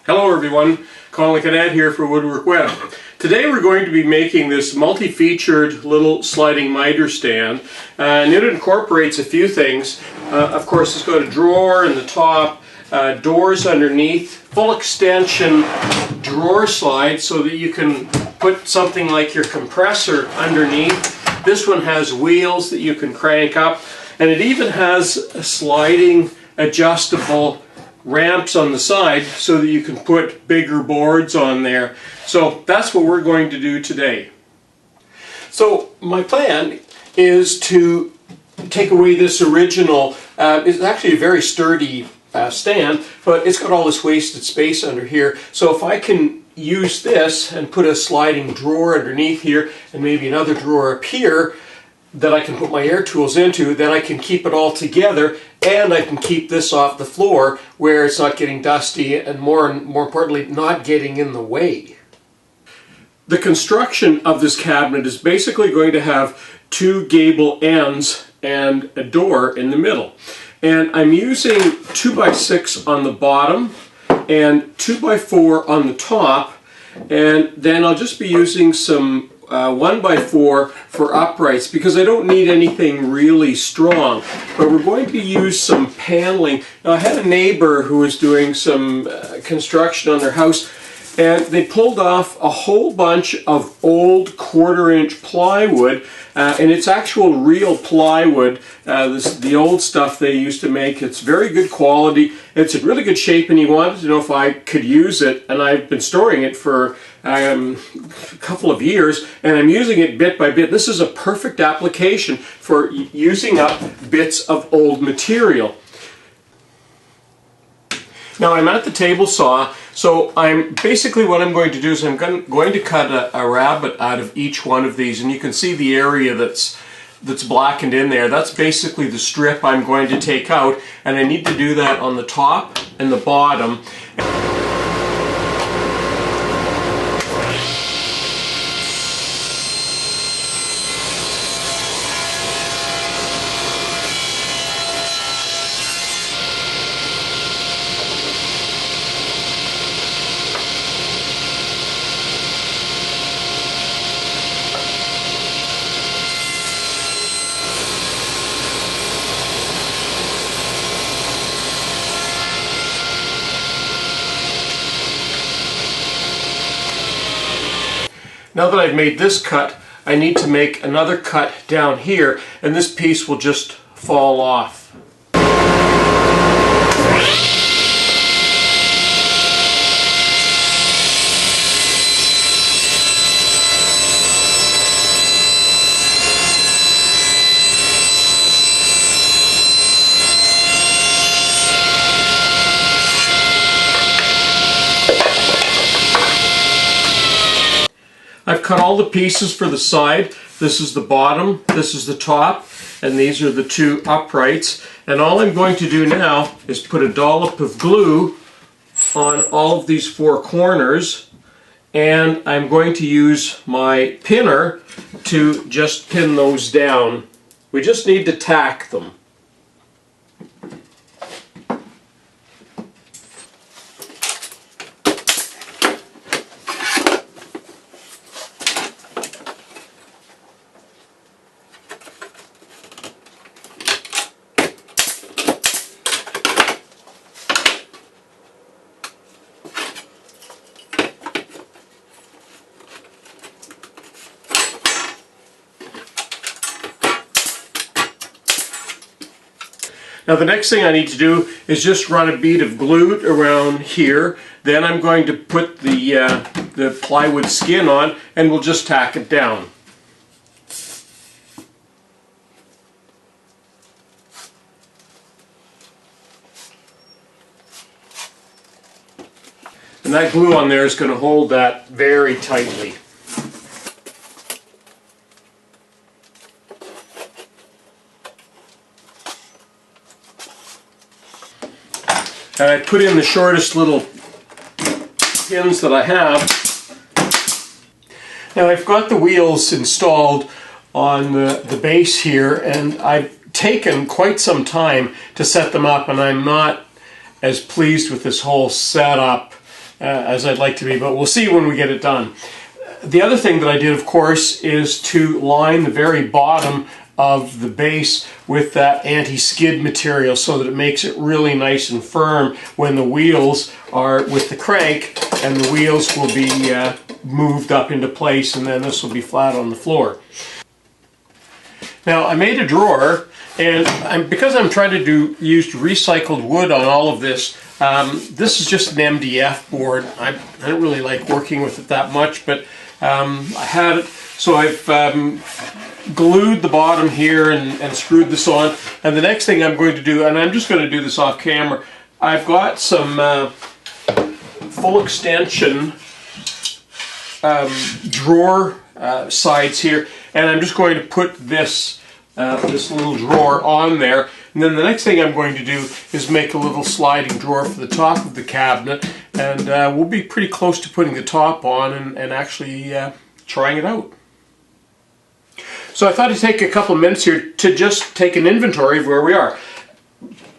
Hello everyone, Colin Cadet here for WoodWorkWeb. Today we're going to be making this multi-featured little sliding miter stand, and it incorporates a few things. Of course, it's got a drawer in the top, doors underneath, full extension drawer slide so that you can put something like your compressor underneath. This one has wheels that you can crank up, and it even has a sliding adjustable ramps on the side so that you can put bigger boards on there. So that's what we're going to do today. So my plan is to take away this original, it's actually a very sturdy stand, but it's got all this wasted space under here. So if I can use this and put a sliding drawer underneath here and maybe another drawer up here that I can put my air tools into, then I can keep it all together, and I can keep this off the floor where it's not getting dusty and more importantly, not getting in the way. The construction of this cabinet is basically going to have two gable ends and a door in the middle. And I'm using 2x6 on the bottom and 2x4 on the top, and then I'll just be using some 1x4 for uprights because I don't need anything really strong. But we're going to use some paneling. Now, I had a neighbor who was doing some construction on their house, and they pulled off a whole bunch of old 1/4-inch plywood, and it's actual real plywood. The old stuff they used to make. It's very good quality. It's in really good shape, and he wanted to know if I could use it, and I've been storing it for a couple of years, and I'm using it bit by bit. This is a perfect application for using up bits of old material. Now I'm at the table saw, so basically what I'm going to do is I'm going to cut a rabbet out of each one of these, and you can see the area that's blackened in there. That's basically the strip I'm going to take out, and I need to do that on the top and the bottom. Now that I've made this cut, I need to make another cut down here, and this piece will just fall off. I've cut all the pieces for the side. This is the bottom, this is the top, and these are the two uprights. And all I'm going to do now is put a dollop of glue on all of these four corners, and I'm going to use my pinner to just pin those down. We just need to tack them. Now the next thing I need to do is just run a bead of glue around here. Then I'm going to put the plywood skin on, and we'll just tack it down. And that glue on there is going to hold that very tightly. And I put in the shortest little pins that I have. Now I've got the wheels installed on the base here, and I've taken quite some time to set them up, and I'm not as pleased with this whole setup as I'd like to be, but we'll see when we get it done. The other thing that I did, of course, is to line the very bottom of the base with that anti-skid material so that it makes it really nice and firm when the wheels are with the crank, and the wheels will be moved up into place, and then this will be flat on the floor. Now I made a drawer, and because I'm trying to use recycled wood on all of this, this is just an MDF board. I don't really like working with it that much, but I had it, so I've glued the bottom here and screwed this on. And the next thing I'm going to do, and I'm just going to do this off camera, I've got some full extension drawer sides here, and I'm just going to put this this little drawer on there. And then the next thing I'm going to do is make a little sliding drawer for the top of the cabinet, and we'll be pretty close to putting the top on and actually trying it out. So I thought I'd take a couple of minutes here to just take an inventory of where we are.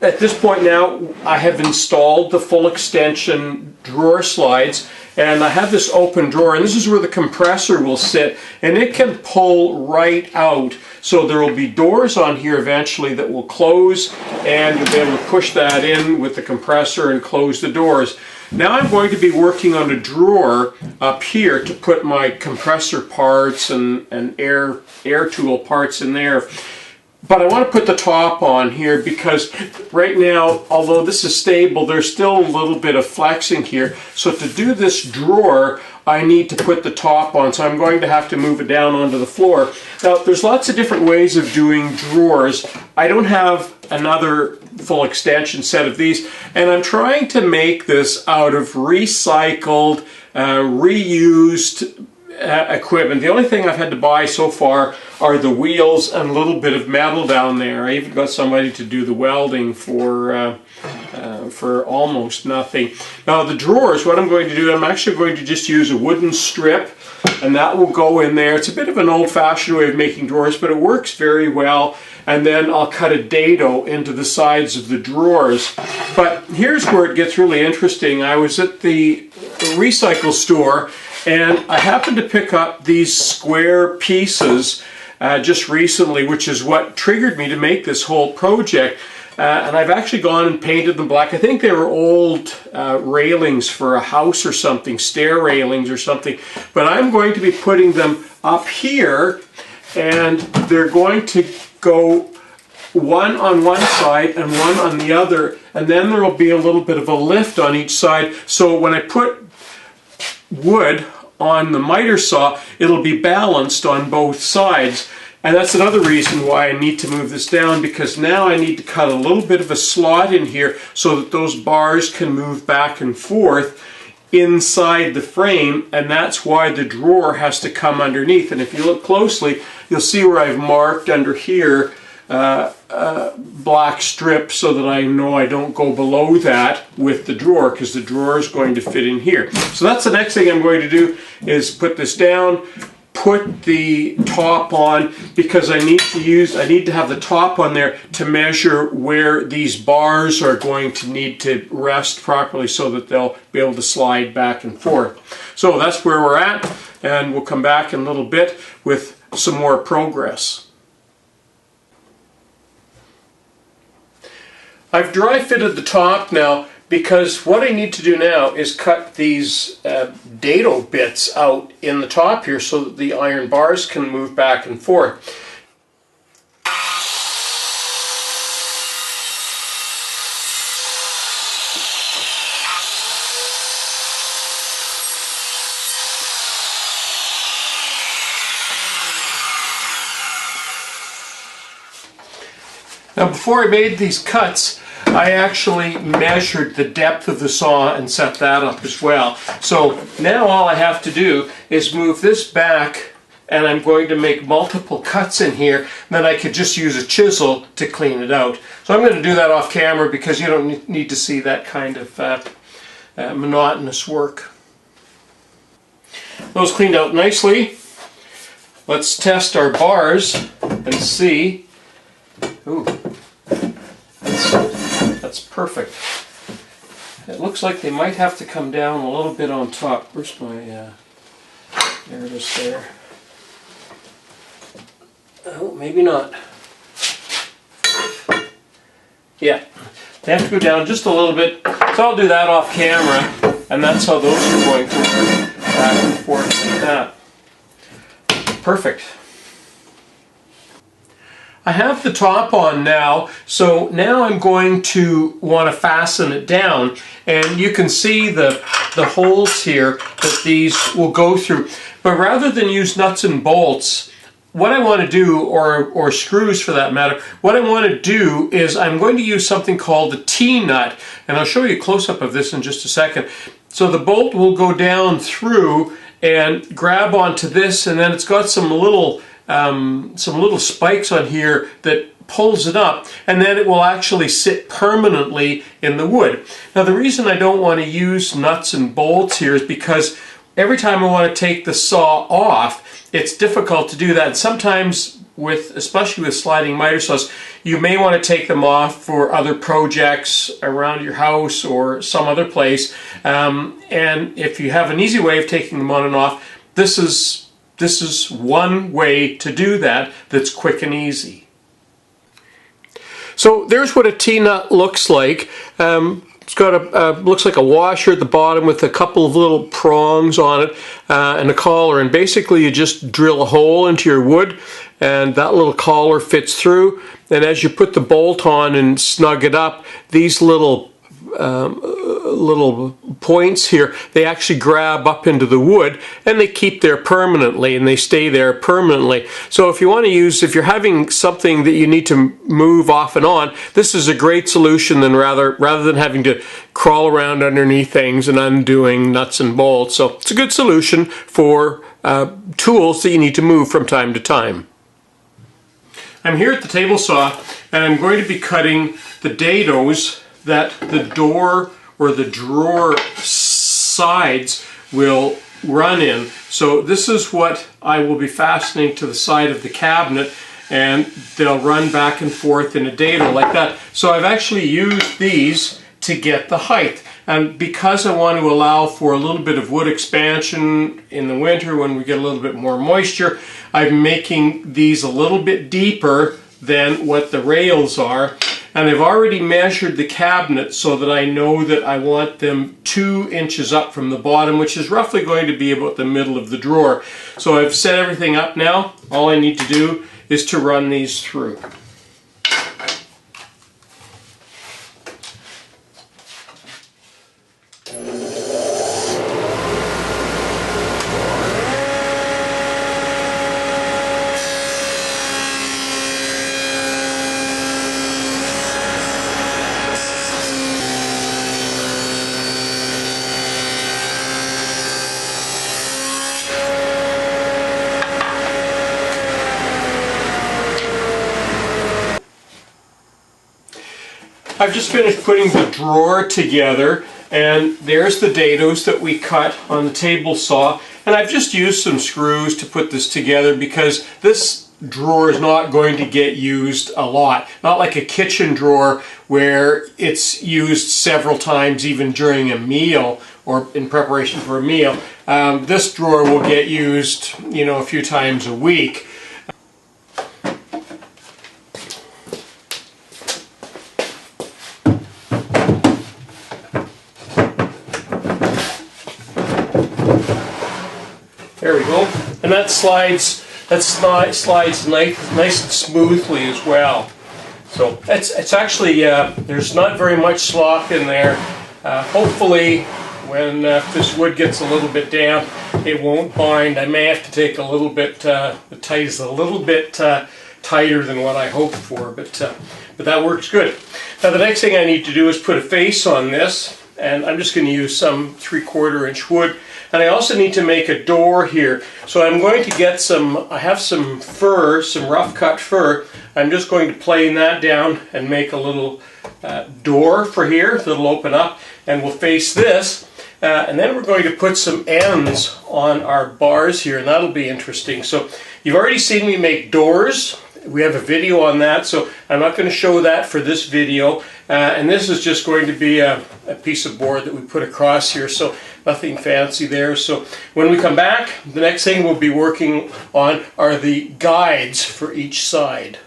At this point now, I have installed the full extension drawer slides, and I have this open drawer, and this is where the compressor will sit, and it can pull right out. So there will be doors on here eventually that will close, and you'll be able to push that in with the compressor and close the doors. Now I'm going to be working on a drawer up here to put my compressor parts and air tool parts in there. But I want to put the top on here because right now, although this is stable, there's still a little bit of flexing here. So to do this drawer, I need to put the top on, so I'm going to have to move it down onto the floor. Now, there's lots of different ways of doing drawers. I don't have another full extension set of these, and I'm trying to make this out of recycled, reused equipment. The only thing I've had to buy so far are the wheels and a little bit of metal down there. I even got somebody to do the welding for almost nothing. Now the drawers, what I'm going to do, I'm actually going to just use a wooden strip, and that will go in there. It's a bit of an old-fashioned way of making drawers, but it works very well. And then I'll cut a dado into the sides of the drawers. But here's where it gets really interesting. I was at the recycle store, and I happened to pick up these square pieces just recently, which is what triggered me to make this whole project. And I've actually gone and painted them black. I think they were old railings for a house or something, stair railings or something. But I'm going to be putting them up here, and they're going to go one on one side and one on the other, and then there will be a little bit of a lift on each side. So when I put wood on the miter saw, it'll be balanced on both sides. And that's another reason why I need to move this down, because now I need to cut a little bit of a slot in here so that those bars can move back and forth inside the frame, and that's why the drawer has to come underneath. And if you look closely, you'll see where I've marked under here black strip so that I know I don't go below that with the drawer, because the drawer is going to fit in here. So that's the next thing I'm going to do, is put this down, put the top on, because I need to have the top on there to measure where these bars are going to need to rest properly so that they'll be able to slide back and forth. So that's where we're at, and we'll come back in a little bit with some more progress. I've dry fitted the top now, because what I need to do now is cut these dado bits out in the top here so that the iron bars can move back and forth. Now before I made these cuts, I actually measured the depth of the saw and set that up as well. So now all I have to do is move this back, and I'm going to make multiple cuts in here. Then I could just use a chisel to clean it out. So I'm going to do that off camera, because you don't need to see that kind of monotonous work. Those cleaned out nicely. Let's test our bars and see. Ooh, that's perfect. it looks like they might have to come down a little bit on top. Where's my, there it is there. Oh, maybe not. Yeah, they have to go down just a little bit. So I'll do that off camera, and that's how those are going to work back and forth like that. Perfect. I have the top on now, so now I'm going to want to fasten it down, and you can see the holes here that these will go through. But rather than use nuts and bolts, what I want to do, or screws for that matter, what I want to do is I'm going to use something called a T-nut, and I'll show you a close-up of this in just a second. So the bolt will go down through and grab onto this, and then it's got some little spikes on here that pulls it up, and then it will actually sit permanently in the wood. Now the reason I don't want to use nuts and bolts here is because every time I want to take the saw off, it's difficult to do that. And sometimes, especially with sliding miter saws, you may want to take them off for other projects around your house or some other place. And if you have an easy way of taking them on and off, this is one way to do that that's quick and easy. So there's what a T-nut looks like. It's got looks like a washer at the bottom with a couple of little prongs on it and a collar, and basically you just drill a hole into your wood and that little collar fits through, and as you put the bolt on and snug it up, these little points here, they actually grab up into the wood and they keep there permanently, and they stay there permanently. So if you want to use, if you're having something that you need to move off and on, this is a great solution than rather than having to crawl around underneath things and undoing nuts and bolts. So it's a good solution for tools that you need to move from time to time. I'm here at the table saw, and I'm going to be cutting the dados that the door or the drawer sides will run in. So this is what I will be fastening to the side of the cabinet, and they'll run back and forth in a dado like that. So I've actually used these to get the height. And because I want to allow for a little bit of wood expansion in the winter when we get a little bit more moisture, I'm making these a little bit deeper than what the rails are. And I've already measured the cabinet so that I know that I want them 2 inches up from the bottom, which is roughly going to be about the middle of the drawer. So I've set everything up now. All I need to do is to run these through. I've just finished putting the drawer together, and there's the dados that we cut on the table saw, and I've just used some screws to put this together because this drawer is not going to get used a lot. Not like a kitchen drawer where it's used several times even during a meal or in preparation for a meal. This drawer will get used, you know, a few times a week. There we go, and that slides nice and smoothly as well. So it's actually there's not very much slop in there. Hopefully, when this wood gets a little bit damp, it won't bind. I may have to take a little bit the tite is a little bit tighter than what I hoped for, but that works good. Now the next thing I need to do is put a face on this, and I'm just going to use some 3/4 inch wood. And I also need to make a door here. So I'm going to get I have some fir, some rough cut fir. I'm just going to plane that down and make a little door for here that'll open up, and we'll face this. And then we're going to put some ends on our bars here, and that'll be interesting. So you've already seen me make doors we have a video on that, so I'm not going to show that for this video. And this is just going to be a piece of board that we put across here, so nothing fancy there. So when we come back, the next thing we'll be working on are the guides for each side.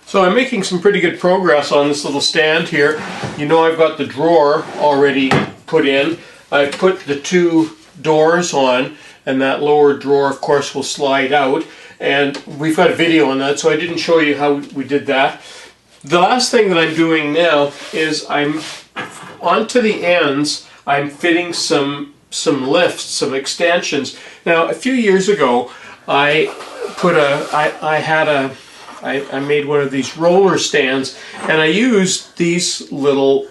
So I'm making some pretty good progress on this little stand here. You know, I've got the drawer already put in. I've put the two doors on, and that lower drawer of course will slide out, and we've got a video on that, so I didn't show you how we did that. The last thing that I'm doing now is I'm onto the ends, I'm fitting some lifts, some extensions. Now a few years ago I made one of these roller stands, and I used these little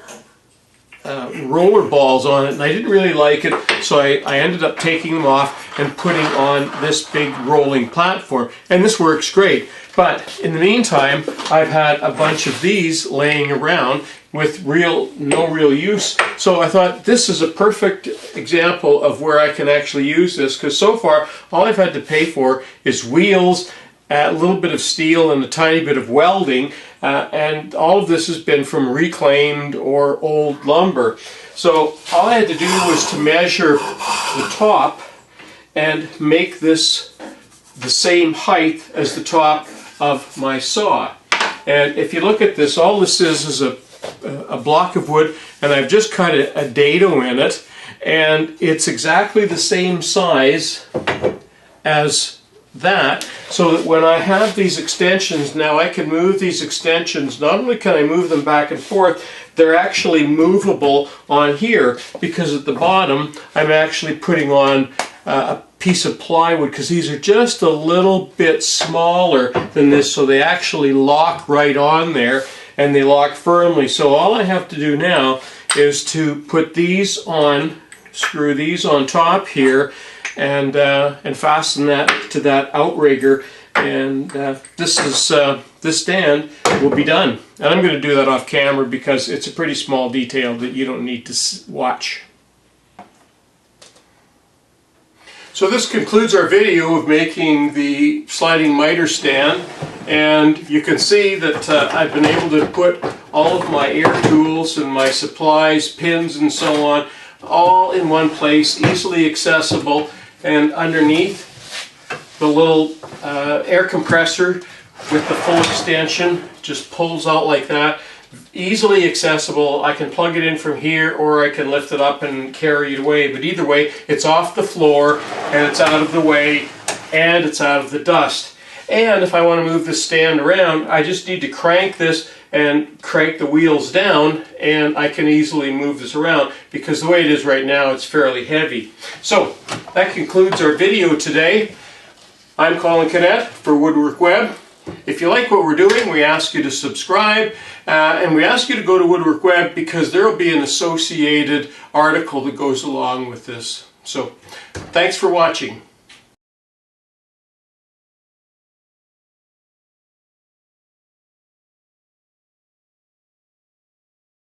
roller balls on it, and I didn't really like it, so I ended up taking them off and putting on this big rolling platform, and this works great. But in the meantime, I've had a bunch of these laying around with no real use, so I thought this is a perfect example of where I can actually use this, because so far all I've had to pay for is wheels, a little bit of steel, and a tiny bit of welding, and all of this has been from reclaimed or old lumber. So all I had to do was to measure the top and make this the same height as the top of my saw. And if you look at this, all this is a block of wood, and I've just cut a dado in it, and it's exactly the same size as that, so that when I have these extensions now, I can move these extensions. Not only can I move them back and forth, they're actually movable on here, because at the bottom I'm actually putting on a piece of plywood, because these are just a little bit smaller than this, so they actually lock right on there, and they lock firmly. So all I have to do now is to put these on, screw these on top here, and fasten that to that outrigger, and this stand will be done. And I'm going to do that off camera because it's a pretty small detail that you don't need to watch. So this concludes our video of making the sliding miter stand, and you can see that I've been able to put all of my air tools and my supplies, pins and so on, all in one place, easily accessible. And underneath, the little air compressor with the full extension just pulls out like that. Easily accessible. I can plug it in from here, or I can lift it up and carry it away. But either way, it's off the floor, and it's out of the way, and it's out of the dust. And if I want to move this stand around, I just need to crank this and crank the wheels down, and I can easily move this around, because the way it is right now, it's fairly heavy. So that concludes our video today. I'm Colin Cadet for WoodWorkWeb. If you like what we're doing, we ask you to subscribe, and we ask you to go to WoodWorkWeb, because there will be an associated article that goes along with this. So thanks for watching.